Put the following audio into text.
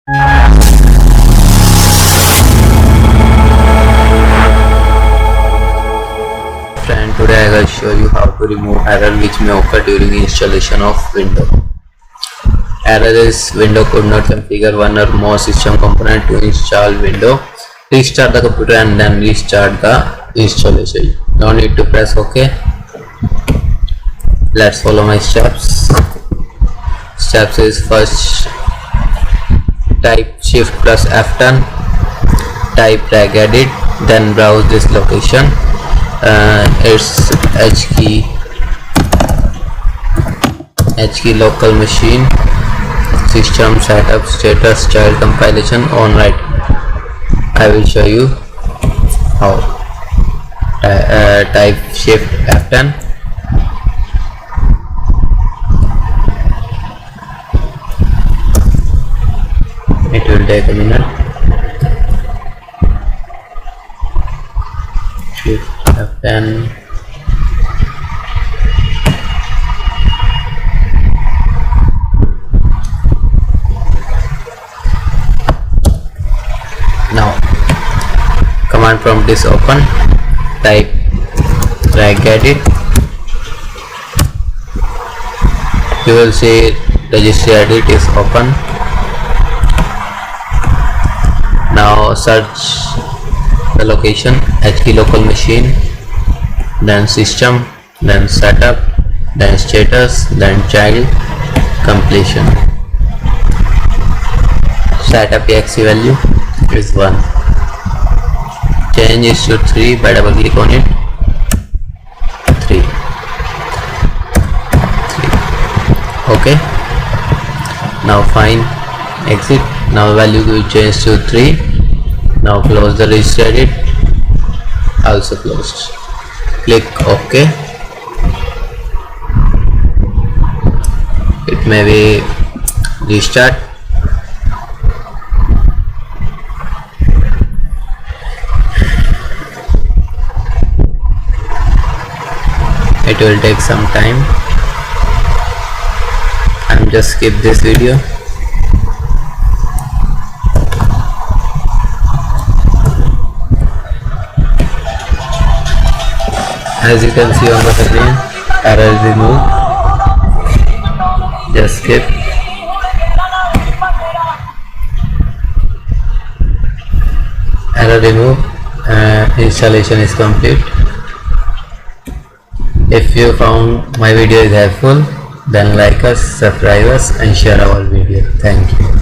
And today I will show you how to remove error which may occur during installation of Windows. Error is Windows could not configure one or more system component to install Windows. Restart the computer and then restart the installation. No need to press OK. Let's follow my steps. Steps is first type Shift plus F10, type regedit, then browse this location. It's H key local machine, system setup status child compilation on right. I will show you how. Type Shift F10, it will take a minute. Shift F10, now command prompt is open. Type regedit, you will see registry edit is open. Now search the location H key local machine, then system, then setup, then status, then child completion. Setup exe value is 1. Change is to 3 by double click on it. 3. Okay. Now fine. Exit. Now value will change to 3. Now close the registry edit. Also closed. Click OK. It may be restart. It will take some time. I'm just skip this video. As you can see on the screen, error is removed. Just skip. Error removed. Installation is complete. If you found my video is helpful, then like us, subscribe us and share our video. Thank you.